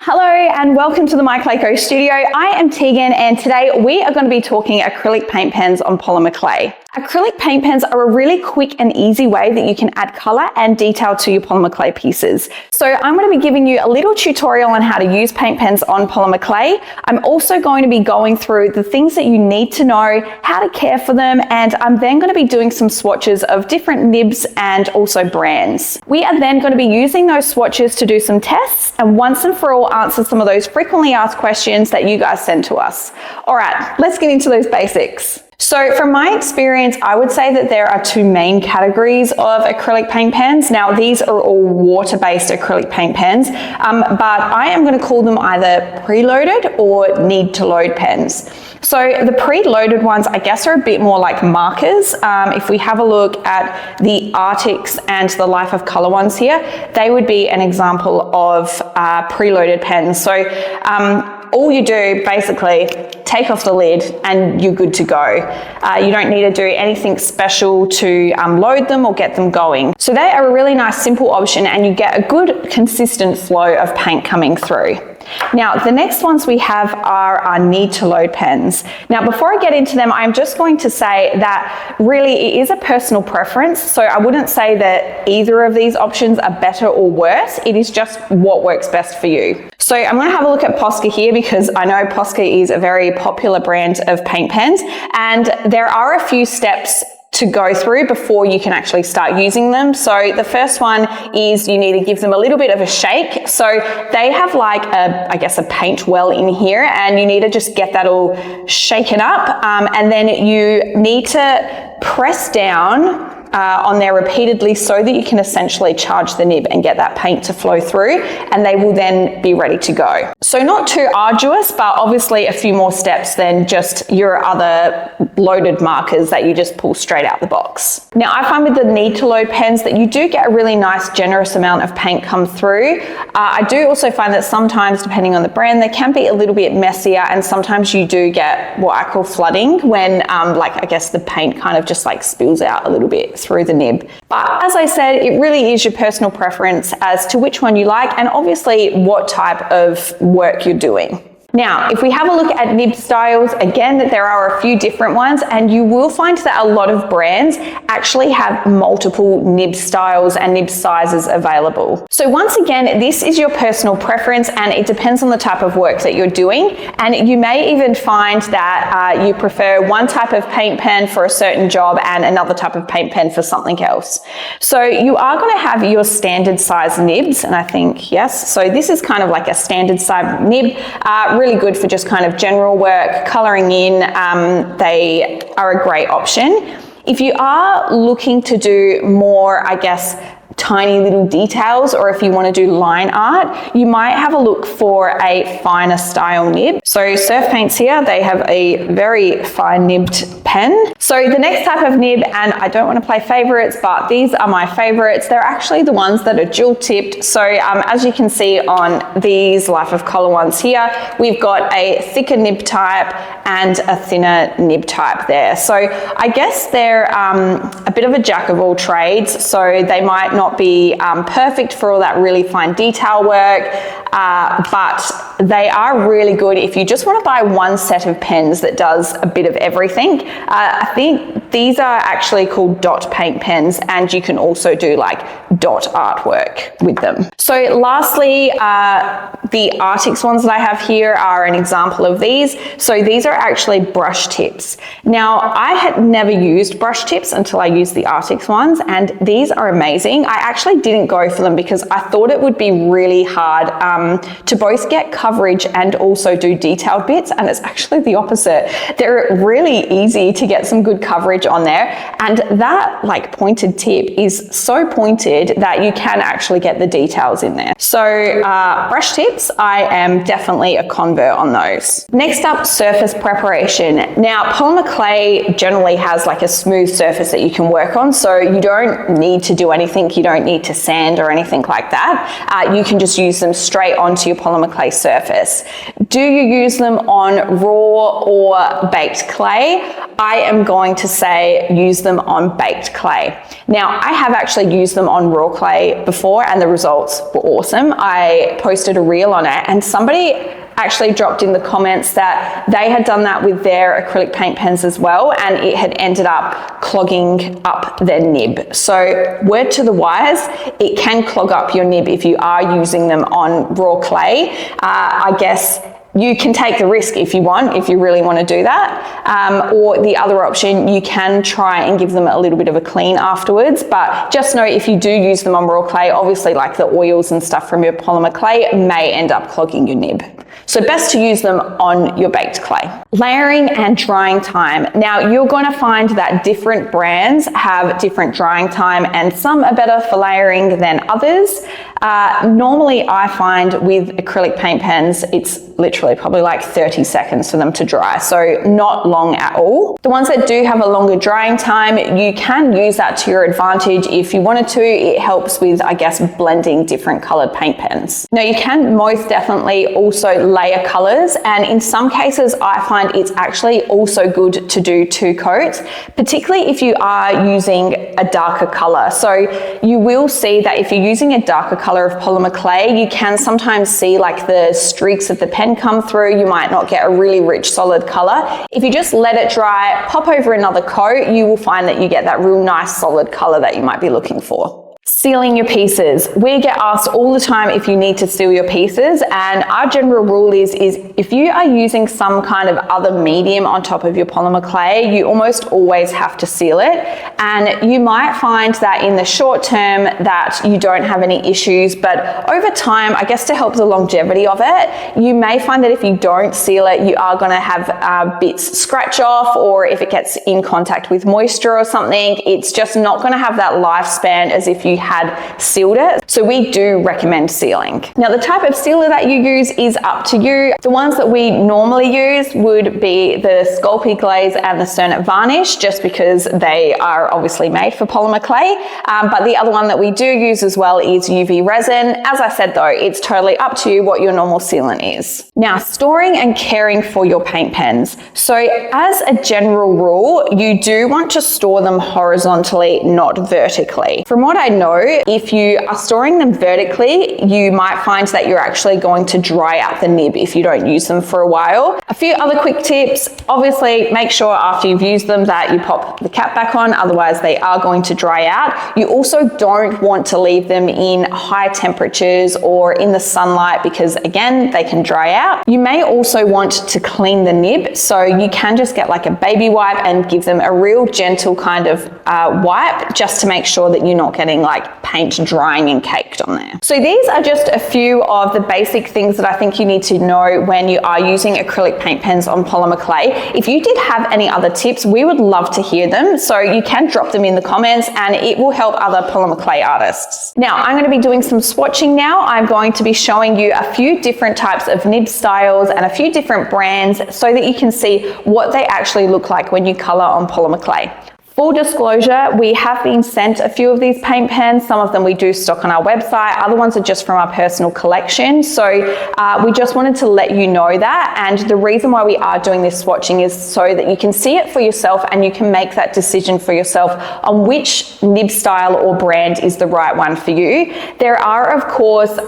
Hello and welcome to the MyClayCo studio. I am Tegan and today we are going to be talking acrylic paint pens on polymer clay. Acrylic paint pens are a really quick and easy way that you can add color and detail to your polymer clay pieces. So I'm going to be giving you a little tutorial on how to use paint pens on polymer clay. I'm also going to be going through the things that you need to know, how to care for them, and I'm then going to be doing some swatches of different nibs and also brands. We are then going to be using those swatches to do some tests and once and for all answer some of those frequently asked questions that you guys send to us. All right, let's get into those basics. So from my experience, I would say that there are two main categories of acrylic paint pens. Now, these are all water-based acrylic paint pens, but I am going to call them either preloaded or need-to-load pens. So the preloaded ones, I guess, are a bit more like markers. If we have a look at the Arctics and the Life of Color ones here, they would be an example of preloaded pens. So all you do basically take off the lid and you're good to go. You don't need to do anything special to load them or get them going. So they are a really nice simple option and you get a good consistent flow of paint coming through. Now, the next ones we have are our need-to-load pens. Now, before I get into them, I'm just going to say that really it is a personal preference. So I wouldn't say that either of these options are better or worse. It is just what works best for you. So I'm going to have a look at Posca here because I know Posca is a very popular brand of paint pens and there are a few steps to go through before you can actually start using them. So the first one is you need to give them a little bit of a shake. So they have like I guess a paint well in here and you need to just get that all shaken up and then you need to press down on there repeatedly so that you can essentially charge the nib and get that paint to flow through and they will then be ready to go. So not too arduous, but obviously a few more steps than just your other loaded markers that you just pull straight out the box. Now I find with the need to load pens that you do get a really nice generous amount of paint come through. I do also find that sometimes depending on the brand they can be a little bit messier and sometimes you do get what I call flooding when like I guess the paint kind of just like spills out a little bit through the nib. But as I said, it really is your personal preference as to which one you like and obviously what type of work you're doing. Now, if we have a look at nib styles, again, there are a few different ones and you will find that a lot of brands actually have multiple nib styles and nib sizes available. So once again, this is your personal preference and it depends on the type of work that you're doing. And you may even find that you prefer one type of paint pen for a certain job and another type of paint pen for something else. So you are going to have your standard size nibs and I think, yes, so this is kind of like a standard size nib. Really good for just kind of general work, coloring in. They are a great option. If you are looking to do more, I guess, tiny little details, or if you want to do line art, you might have a look for a finer style nib. So Surf Paints here, they have a very fine nibbed pen. So the next type of nib, and I don't want to play favorites, but these are my favorites. They're actually the ones that are dual tipped. So as you can see on these Life of Color ones here, we've got a thicker nib type and a thinner nib type there. So I guess they're a bit of a jack of all trades. So they might not be perfect for all that really fine detail work, but they are really good if you just want to buy one set of pens that does a bit of everything. I think these are actually called dot paint pens and you can also do like dot artwork with them. So lastly, the Arctics ones that I have here are an example of these. So these are actually brush tips. Now I had never used brush tips until I used the Arctics ones and these are amazing. I actually didn't go for them because I thought it would be really hard to both get coverage and also do detailed bits, and it's actually the opposite. They're really easy to get some good coverage on there, and that like pointed tip is so pointed that you can actually get the details in there. So brush tips, I am definitely a convert on those. Next up, surface preparation. Now polymer clay generally has like a smooth surface that you can work on, so you don't need to do anything. You don't need to sand or anything like that. You can just use them straight onto your polymer clay surface. Do you use them on raw or baked clay? I am going to say say use them on baked clay. Now, I have actually used them on raw clay before and the results were awesome. I posted a reel on it and somebody actually dropped in the comments that they had done that with their acrylic paint pens as well, and it had ended up clogging up their nib. So word to the wise, it can clog up your nib if you are using them on raw clay. I guess you can take the risk if you want, if you really want to do that. Or the other option, you can try and give them a little bit of a clean afterwards. But just know if you do use them on raw clay, obviously like the oils and stuff from your polymer clay may end up clogging your nib. So best to use them on your baked clay. Layering and drying time. Now you're going to find that different brands have different drying time and some are better for layering than others. Normally I find with acrylic paint pens, it's literally probably like 30 seconds for them to dry. So not long at all. The ones that do have a longer drying time, you can use that to your advantage if you wanted to. It helps with, I guess, blending different colored paint pens. Now you can most definitely also layer colors, and in some cases I find it's actually also good to do 2 coats, particularly if you are using a darker color. So you will see that if you're using a darker color of polymer clay, you can sometimes see like the streaks of the pen come through. You might not get a really rich solid color. If you just let it dry, pop over another coat, you will find that you get that real nice solid color that you might be looking for. Sealing your pieces. We get asked all the time if you need to seal your pieces, and our general rule is if you are using some kind of other medium on top of your polymer clay, you almost always have to seal it. And you might find that in the short term that you don't have any issues, but over time, I guess to help the longevity of it, you may find that if you don't seal it, you are going to have bits scratch off, or if it gets in contact with moisture or something, it's just not going to have that lifespan as if you had sealed it. So we do recommend sealing. Now the type of sealer that you use is up to you. The ones that we normally use would be the Sculpey Glaze and the Sternit Varnish, just because they are obviously made for polymer clay. But the other one that we do use as well is UV resin. As I said though, it's totally up to you what your normal sealant is. Now storing and caring for your paint pens. So as a general rule, you do want to store them horizontally, not vertically. From what I know, if you are storing them vertically, you might find that you're actually going to dry out the nib if you don't use them for a while. A few other quick tips. Obviously, make sure after you've used them that you pop the cap back on, otherwise they are going to dry out. You also don't want to leave them in high temperatures or in the sunlight because again, they can dry out. You may also want to clean the nib, so you can just get like a baby wipe and give them a real gentle kind of wipe just to make sure that you're not getting like paint drying and caked on there. So these are just a few of the basic things that I think you need to know when you are using acrylic paint pens on polymer clay. If you did have any other tips, we would love to hear them. So you can drop them in the comments and it will help other polymer clay artists. Now I'm going to be doing some swatching now. I'm going to be showing you a few different types of nib styles and a few different brands so that you can see what they actually look like when you color on polymer clay. Full disclosure, we have been sent a few of these paint pens. Some of them we do stock on our website. Other ones are just from our personal collection. So we just wanted to let you know that. And the reason why we are doing this swatching is so that you can see it for yourself and you can make that decision for yourself on which nib style or brand is the right one for you. There are, of course,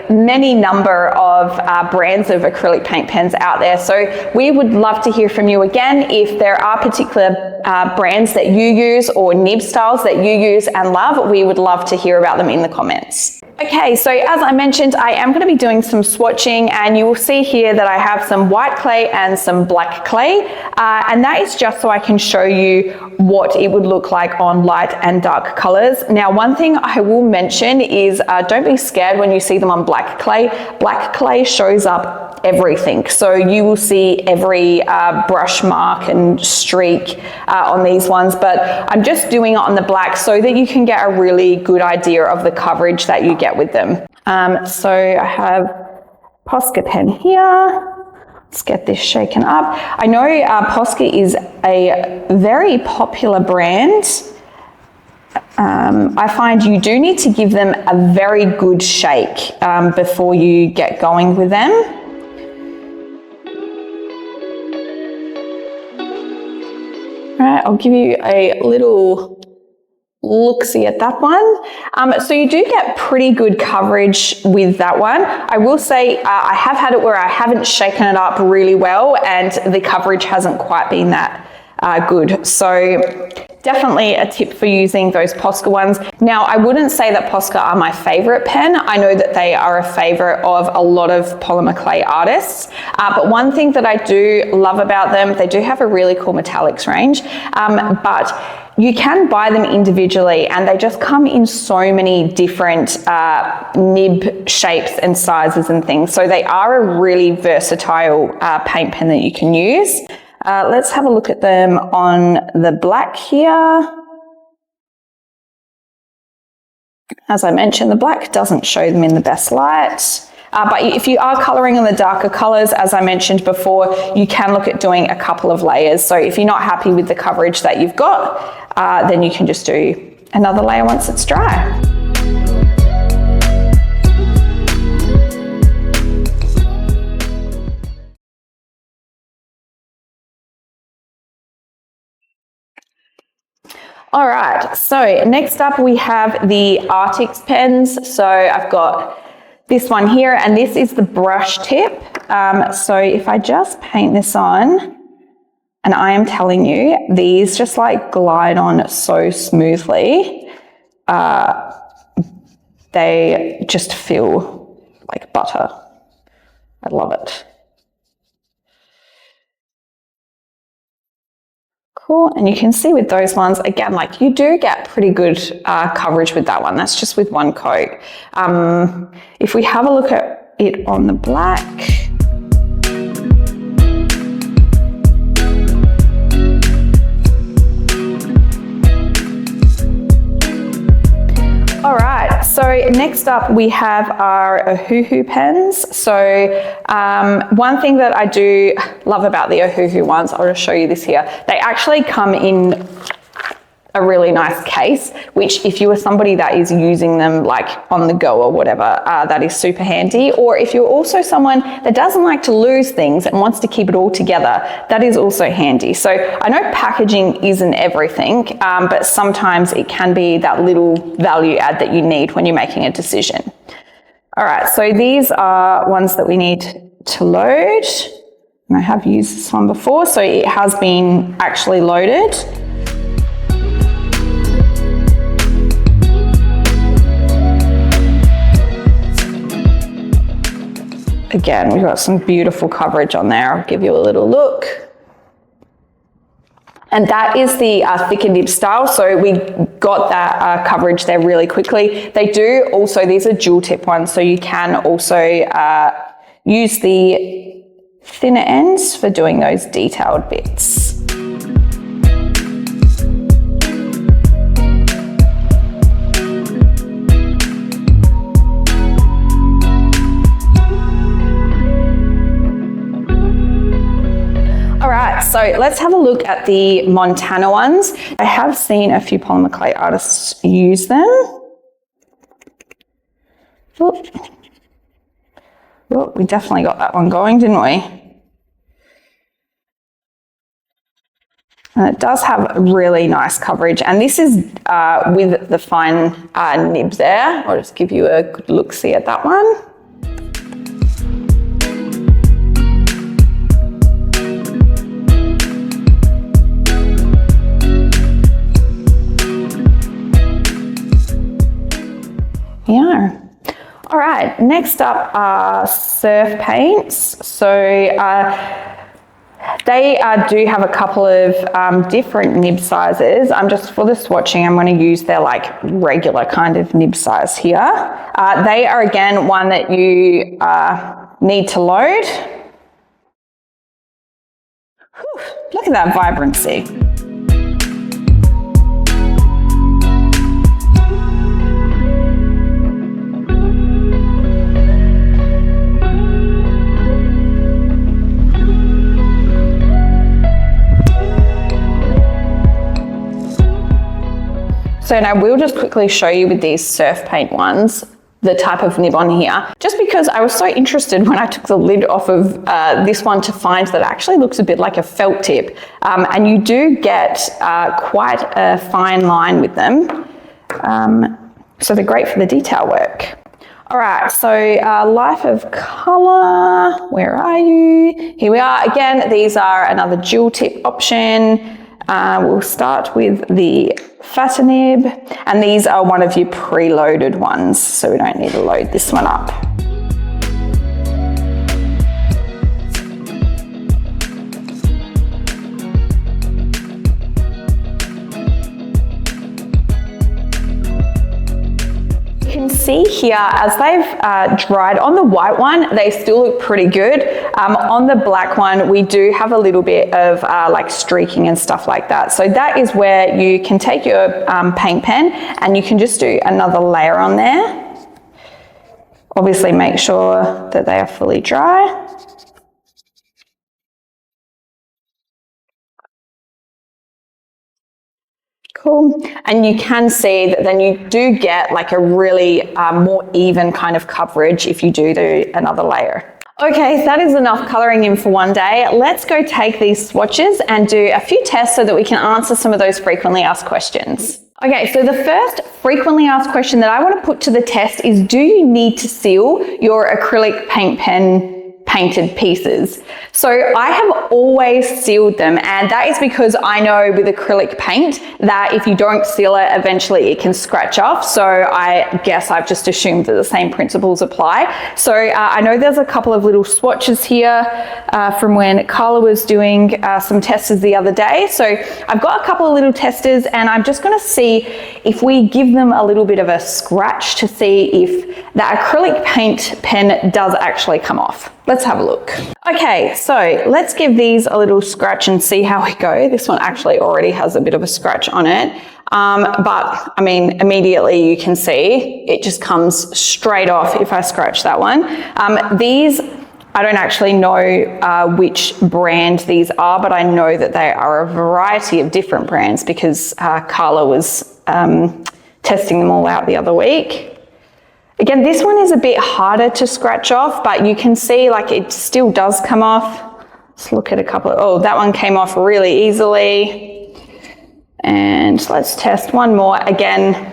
many number of brands of acrylic paint pens out there. So we would love to hear from you again if there are particular brands that you use or nib styles that you use and love. We would love to hear about them in the comments. Okay, so as I mentioned, I am going to be doing some swatching, and you will see here that I have some white clay and some black clay, and that is just so I can show you what it would look like on light and dark colors. Now, one thing I will mention is don't be scared when you see them on black clay. Black clay shows up everything, so you will see every brush mark and streak on these ones, but I'm just doing it on the black so that you can get a really good idea of the coverage that you get with them. So I have Posca pen here. Let's get this shaken up. I know Posca is a very popular brand. I find you do need to give them a very good shake before you get going with them. Right, I'll give you a little look-see at that one. So you do get pretty good coverage with that one. I will say I have had it where I haven't shaken it up really well and the coverage hasn't quite been that good. So definitely a tip for using those Posca ones. Now, I wouldn't say that Posca are my favorite pen. I know that they are a favorite of a lot of polymer clay artists. But one thing that I do love about them, they do have a really cool metallics range, but you can buy them individually and they just come in so many different nib shapes and sizes and things. So they are a really versatile paint pen that you can use. Let's have a look at them on the black here. As I mentioned, the black doesn't show them in the best light. But if you are colouring in the darker colours, as I mentioned before, you can look at doing a couple of layers. So if you're not happy with the coverage that you've got, then you can just do another layer once it's dry. All right, so next up we have the Arctic pens. So I've got this one here, and this is the brush tip. So if I just paint this on, and I am telling you, these just like glide on so smoothly. They just feel like butter. I love it. Cool, and you can see with those ones, again, like you do get pretty good coverage with that one. That's just with one coat. If we have a look at it on the black, all right, so next up we have our Ohuhu pens. So one thing that I do love about the Ohuhu ones, I'll just show you this here. They actually come in a really nice case, which if you are somebody that is using them like on the go or whatever, that is super handy. Or if you're also someone that doesn't like to lose things and wants to keep it all together, that is also handy. So I know packaging isn't everything, but sometimes it can be that little value add that you need when you're making a decision. All right, so these are ones that we need to load. And I have used this one before, so it has been actually loaded. Again, we've got some beautiful coverage on there. I'll give you a little look. And that is the thicker nib style. So we got that coverage there really quickly. They do also, these are dual tip ones, so you can also use the thinner ends for doing those detailed bits. So let's have a look at the Montana ones. I have seen a few polymer clay artists use them. Oh, we definitely got that one going, didn't we? And it does have really nice coverage. And this is with the fine nib there. I'll just give you a good look-see at that one. Yeah. All right, next up are surf paints. So they do have a couple of different nib sizes. Just for the swatching, I'm going to use their like regular kind of nib size here. They are again one that you need to load. Whew, look at that vibrancy. So now we'll just quickly show you with these surf paint ones. the type of nib on here, just because I was so interested when I took the lid off of this one to find that it actually looks a bit like a felt tip. And you do get quite a fine line with them. So they're great for the detail work. All right, so life of color, where are you? Here we are. Again, these are another dual tip option. We'll start with the fatter nib, and these are one of your preloaded ones, so we don't need to load this one up. You can see here, as they've dried on the white one, they still look pretty good. On the black one, we do have a little bit of like streaking and stuff like that. So that is where you can take your paint pen and you can just do another layer on there. Obviously make sure that they are fully dry. Cool. And you can see that then you do get like a really more even kind of coverage if you do another layer. Okay, so that is enough coloring in for one day. Let's go take these swatches and do a few tests so that we can answer some of those frequently asked questions. Okay, so the first frequently asked question that I want to put to the test is, do you need to seal your acrylic paint pen painted pieces? So I have always sealed them, and that is because I know with acrylic paint that if you don't seal it, eventually it can scratch off. So I guess I've just assumed that the same principles apply. So I know there's a couple of little swatches here from when Carla was doing some testers the other day. So I've got a couple of little testers, and I'm just going to see if we give them a little bit of a scratch to see if the acrylic paint pen does actually come off. Let's have a look. Okay, so let's give these a little scratch and see how we go. This one actually already has a bit of a scratch on it. But I mean, immediately you can see it just comes straight off if I scratch that one. These, I don't actually know which brand these are, but I know that they are a variety of different brands because Carla was testing them all out the other week. Again, this one is a bit harder to scratch off, but you can see like it still does come off. Let's look at a couple of, oh, that one came off really easily. And let's test one more. Again,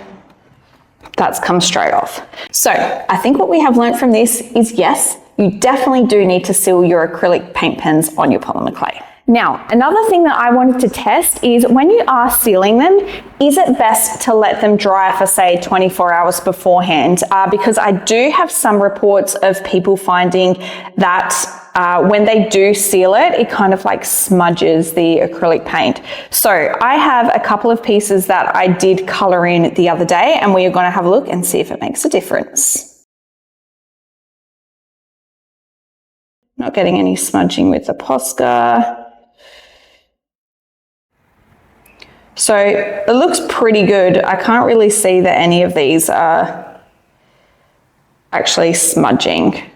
that's come straight off. So I think what we have learned from this is, yes, you definitely do need to seal your acrylic paint pens on your polymer clay. Now, another thing that I wanted to test is when you are sealing them, is it best to let them dry for say 24 hours beforehand? Because I do have some reports of people finding that when they do seal it, it kind of like smudges the acrylic paint. So I have a couple of pieces that I did color in the other day, and we are going to have a look and see if it makes a difference. Not getting any smudging with the Posca. So it looks pretty good. I can't really see that any of these are actually smudging.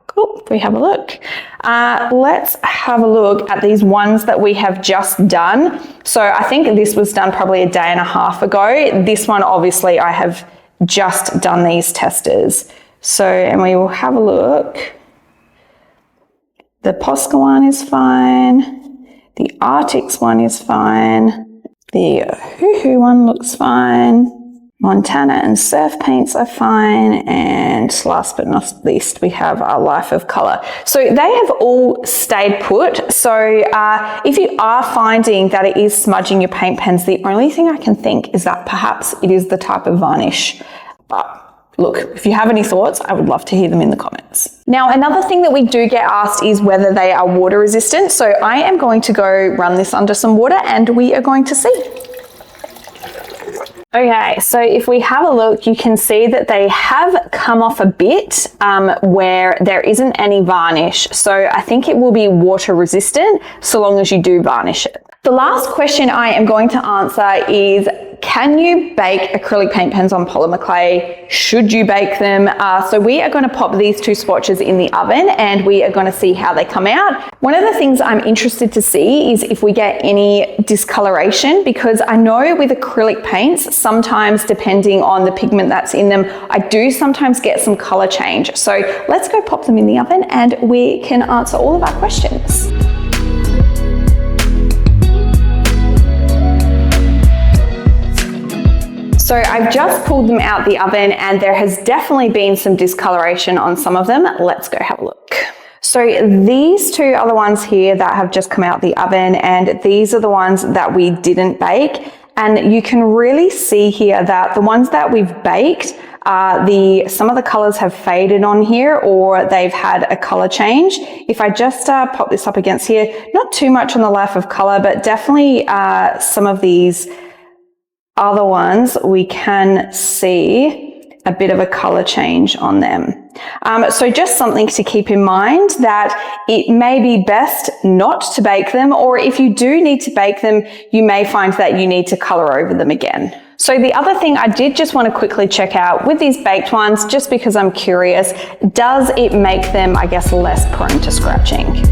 Cool, we have a look. Let's have a look at these ones that we have just done. So I think this was done probably a day and a half ago. This one, obviously, I have just done these testers. So, and we will have a look. The Posca one is fine. The Arctics one is fine. The Hoo-Hoo one looks fine. Montana and Surf Paints are fine. And last but not least, we have our Life of Color. So they have all stayed put. So if you are finding that it is smudging your paint pens, the only thing I can think is that perhaps it is the type of varnish. But look, if you have any thoughts, I would love to hear them in the comments. Now, another thing that we do get asked is whether they are water resistant. So I am going to go run this under some water and we are going to see. Okay, so if we have a look, you can see that they have come off a bit where there isn't any varnish. So I think it will be water resistant so long as you do varnish it. The last question I am going to answer is, can you bake acrylic paint pens on polymer clay? Should you bake them? So we are going to pop these two swatches in the oven and we are going to see how they come out. One of the things I'm interested to see is if we get any discoloration, because I know with acrylic paints, sometimes depending on the pigment that's in them, I do sometimes get some color change. So let's go pop them in the oven and we can answer all of our questions. So I've just pulled them out the oven and there has definitely been some discoloration on some of them. Let's go have a look. So these two are the ones here that have just come out the oven, and these are the ones that we didn't bake. And you can really see here that the ones that we've baked, some of the colors have faded on here, or they've had a color change. If I just pop this up against here, not too much on the life of color, but definitely some of these other ones, we can see a bit of a color change on them. So just something to keep in mind, that it may be best not to bake them, or if you do need to bake them, you may find that you need to color over them again. So the other thing I did just want to quickly check out with these baked ones, just because I'm curious, does it make them, I guess, less prone to scratching?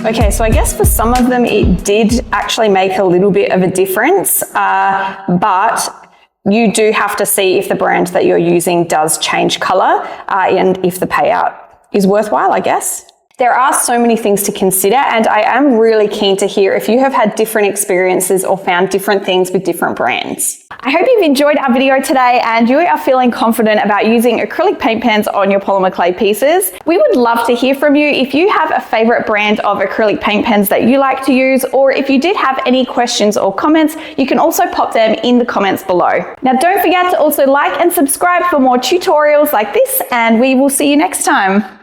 Okay, so I guess for some of them it did actually make a little bit of a difference, but you do have to see if the brand that you're using does change color and if the payout is worthwhile, I guess. There are so many things to consider, and I am really keen to hear if you have had different experiences or found different things with different brands. I hope you've enjoyed our video today and you are feeling confident about using acrylic paint pens on your polymer clay pieces. We would love to hear from you if you have a favorite brand of acrylic paint pens that you like to use, or if you did have any questions or comments, you can also pop them in the comments below. Now don't forget to also like and subscribe for more tutorials like this, and we will see you next time.